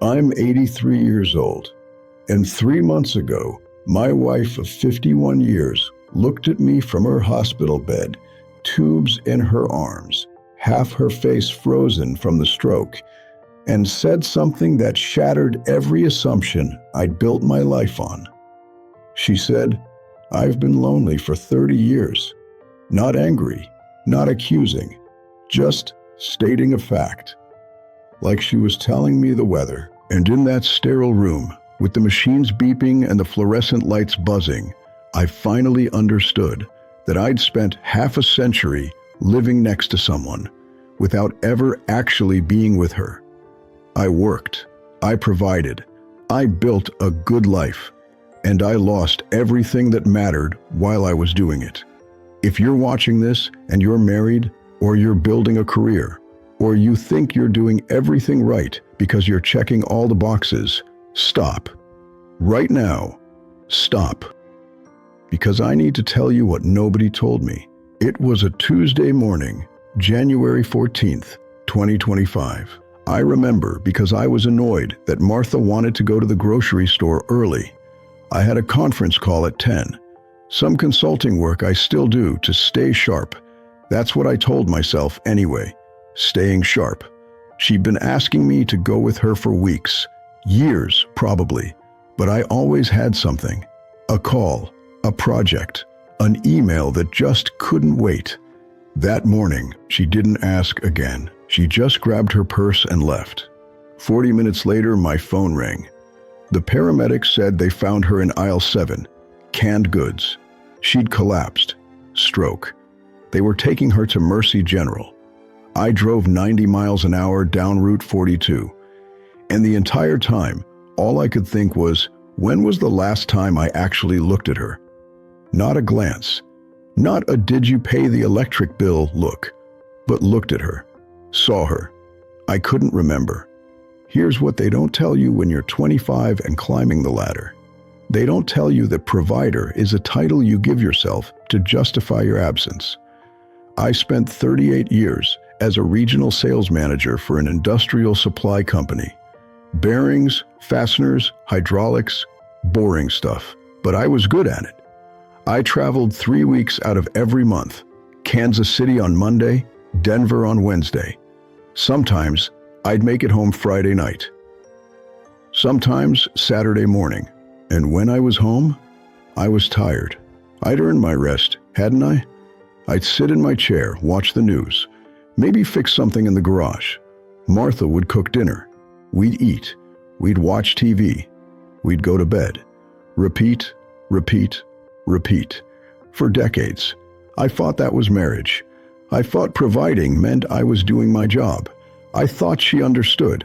I'm 83 years old, and 3 months ago, my wife of 51 years looked at me from her hospital bed, tubes in her arms, half her face frozen from the stroke, and said something that shattered every assumption I'd built my life on. She said, "I've been lonely for 30 years. Not angry, not accusing, just stating a fact." Like she was telling me the weather. And in that sterile room, with the machines beeping and the fluorescent lights buzzing, I finally understood that I'd spent half a century living next to someone without ever actually being with her. I worked, I provided, I built a good life, and I lost everything that mattered while I was doing it. If you're watching this and you're married, or you're building a career, or you think you're doing everything right because you're checking all the boxes, stop. Right now, stop. Because I need to tell you what nobody told me. It was a Tuesday morning, January 14th, 2025. I remember because I was annoyed that Martha wanted to go to the grocery store early. I had a conference call at 10. Some consulting work I still do to stay sharp. That's what I told myself anyway, staying sharp. She'd been asking me to go with her for weeks, years probably, but I always had something. A call, a project, an email that just couldn't wait. That morning, she didn't ask again. She just grabbed her purse and left. 40 minutes later, my phone rang. The paramedics said they found her in aisle 7, canned goods. She'd collapsed, stroke. They were taking her to Mercy General. I drove 90 miles an hour down Route 42. And the entire time, all I could think was, when was the last time I actually looked at her? Not a glance. Not a "did you pay the electric bill" look, but looked at her, saw her. I couldn't remember. Here's what they don't tell you when you're 25 and climbing the ladder. They don't tell you that provider is a title you give yourself to justify your absence. I spent 38 years as a regional sales manager for an industrial supply company. Bearings, fasteners, hydraulics, boring stuff, but I was good at it. I traveled 3 weeks out of every month, Kansas City on Monday, Denver on Wednesday. Sometimes I'd make it home Friday night. Sometimes Saturday morning. And when I was home, I was tired. I'd earned my rest, hadn't I? I'd sit in my chair, watch the news, maybe fix something in the garage. Martha would cook dinner. We'd eat. We'd watch TV. We'd go to bed. Repeat, repeat, repeat. For decades, I thought that was marriage. I thought providing meant I was doing my job. I thought she understood.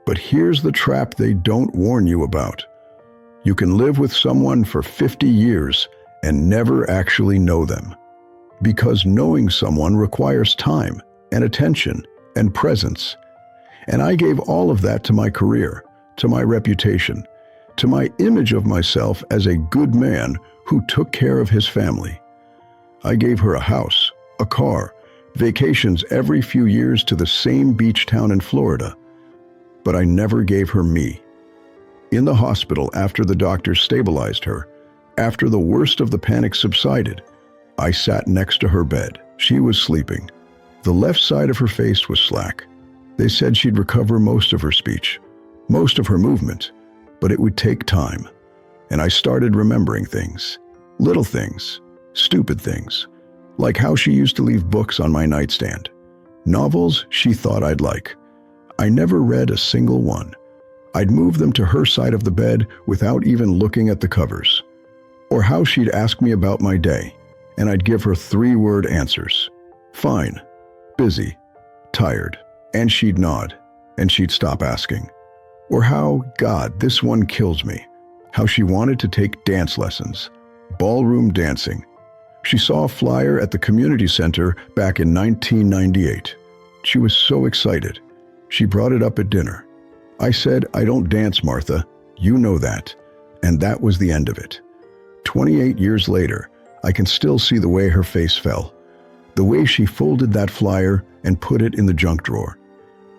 But here's the trap they don't warn you about. You can live with someone for 50 years and never actually know them. Because knowing someone requires time and attention and presence. And I gave all of that to my career, to my reputation, to my image of myself as a good man who took care of his family. I gave her a house, a car, vacations every few years to the same beach town in Florida. But I never gave her me. In the hospital, after the doctors stabilized her, after the worst of the panic subsided, I sat next to her bed. She was sleeping. The left side of her face was slack. They said she'd recover most of her speech, most of her movement, but it would take time. And I started remembering things, little things, stupid things, like how she used to leave books on my nightstand, novels she thought I'd like. I never read a single one. I'd move them to her side of the bed without even looking at the covers. Or how she'd ask me about my day, and I'd give her 3-word answers. Fine, busy, tired. And she'd nod, and she'd stop asking. Or how, God, this one kills me, how she wanted to take dance lessons, ballroom dancing. She saw a flyer at the community center back in 1998. She was so excited. She brought it up at dinner. I said, "I don't dance, Martha. You know that." And that was the end of it. 28 years later, I can still see the way her face fell, the way she folded that flyer and put it in the junk drawer.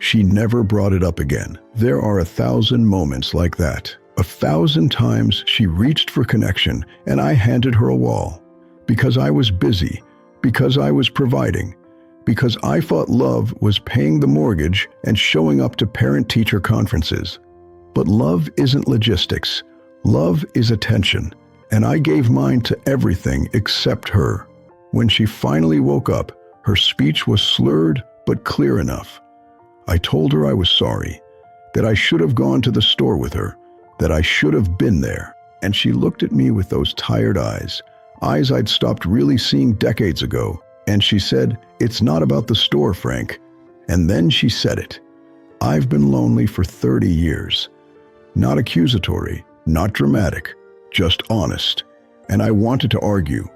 She never brought it up again. There are 1,000 moments like that. 1,000 times she reached for connection and I handed her a wall. Because I was busy, because I was providing, because I thought love was paying the mortgage and showing up to parent-teacher conferences. But love isn't logistics. Love is attention. And I gave mine to everything except her. When she finally woke up, her speech was slurred but clear enough. I told her I was sorry, that I should have gone to the store with her, that I should have been there. And she looked at me with those tired eyes I'd stopped really seeing decades ago. And she said, "It's not about the store, Frank." And then she said it. I've been lonely for 30 years. Not accusatory, not dramatic, just honest. And I wanted to argue.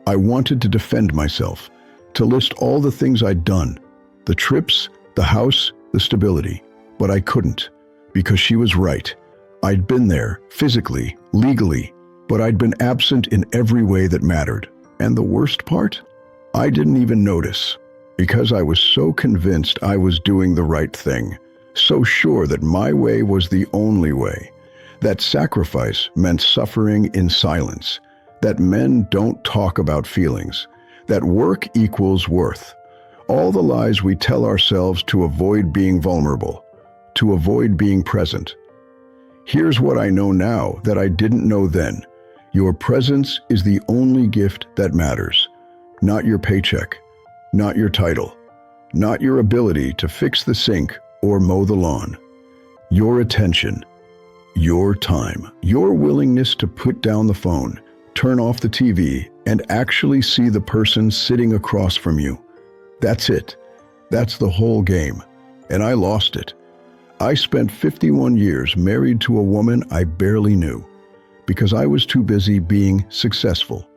I wanted to defend myself, to list all the things I'd done, the trips, the house, the stability. But I couldn't, because she was right. I'd been there, physically, legally, but I'd been absent in every way that mattered. And the worst part? I didn't even notice, because I was so convinced I was doing the right thing, so sure that my way was the only way, that sacrifice meant suffering in silence, that men don't talk about feelings, that work equals worth. All the lies we tell ourselves to avoid being vulnerable, to avoid being present. Here's what I know now that I didn't know then. Your presence is the only gift that matters. Not your paycheck, not your title, not your ability to fix the sink or mow the lawn. Your attention, your time, your willingness to put down the phone, turn off the TV, and actually see the person sitting across from you. That's it. That's the whole game. And I lost it. I spent 51 years married to a woman I barely knew, because I was too busy being successful.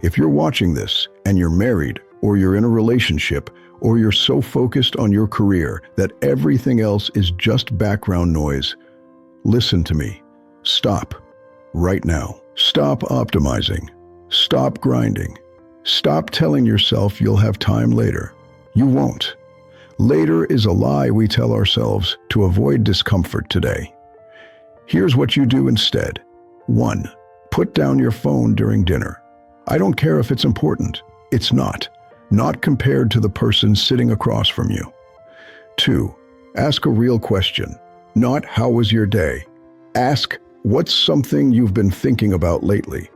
If you're watching this and you're married, or you're in a relationship, or you're so focused on your career that everything else is just background noise, listen to me. Stop. Right now. Stop optimizing. Stop grinding. Stop telling yourself you'll have time later. You won't. Later is a lie we tell ourselves to avoid discomfort today. Here's what you do instead. 1. Put down your phone during dinner. I don't care if it's important. It's not. Not compared to the person sitting across from you. 2. Ask a real question. Not how was your day? Ask, what's something you've been thinking about lately?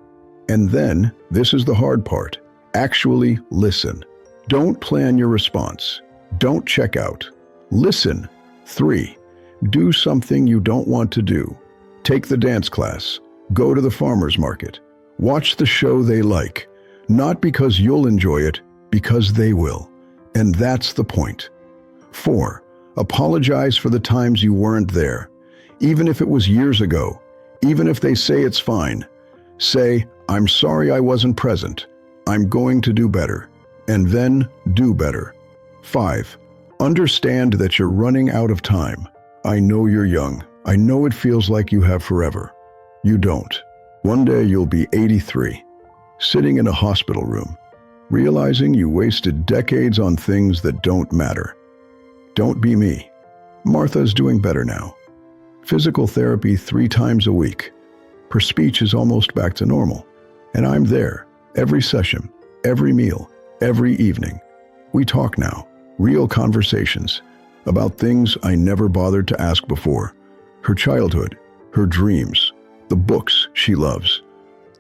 And then, this is the hard part, actually listen. Don't plan your response. Don't check out. Listen. 3. Do something you don't want to do. Take the dance class. Go to the farmer's market. Watch the show they like. Not because you'll enjoy it, because they will. And that's the point. 4. Apologize for the times you weren't there. Even if it was years ago. Even if they say it's fine. Say, I'm sorry I wasn't present. I'm going to do better. And then do better. 5. Understand that you're running out of time. I know you're young. I know it feels like you have forever. You don't. One day you'll be 83, sitting in a hospital room, realizing you wasted decades on things that don't matter. Don't be me. Martha's doing better now. Physical therapy 3 times a week. Her speech is almost back to normal. And I'm there, every session, every meal, every evening. We talk now, real conversations, about things I never bothered to ask before. Her childhood, her dreams, the books she loves.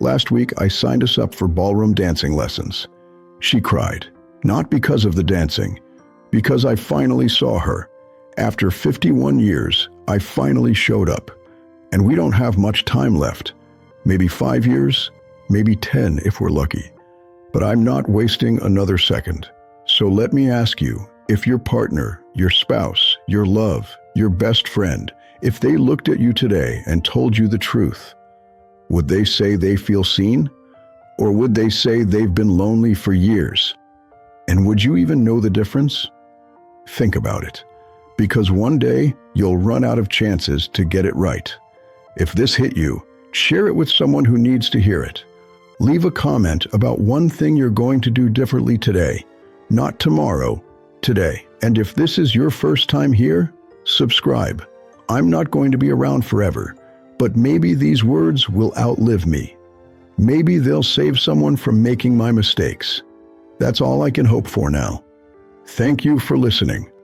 Last week, I signed us up for ballroom dancing lessons. She cried, not because of the dancing, because I finally saw her. After 51 years, I finally showed up. And we don't have much time left. Maybe 5 years, maybe 10 if we're lucky. But I'm not wasting another second. So let me ask you, if your partner, your spouse, your love, your best friend, if they looked at you today and told you the truth, would they say they feel seen? Or would they say they've been lonely for years? And would you even know the difference? Think about it. Because one day, you'll run out of chances to get it right. If this hit you, share it with someone who needs to hear it. Leave a comment about one thing you're going to do differently today. Not tomorrow, today. And if this is your first time here, subscribe. I'm not going to be around forever, but maybe these words will outlive me. Maybe they'll save someone from making my mistakes. That's all I can hope for now. Thank you for listening.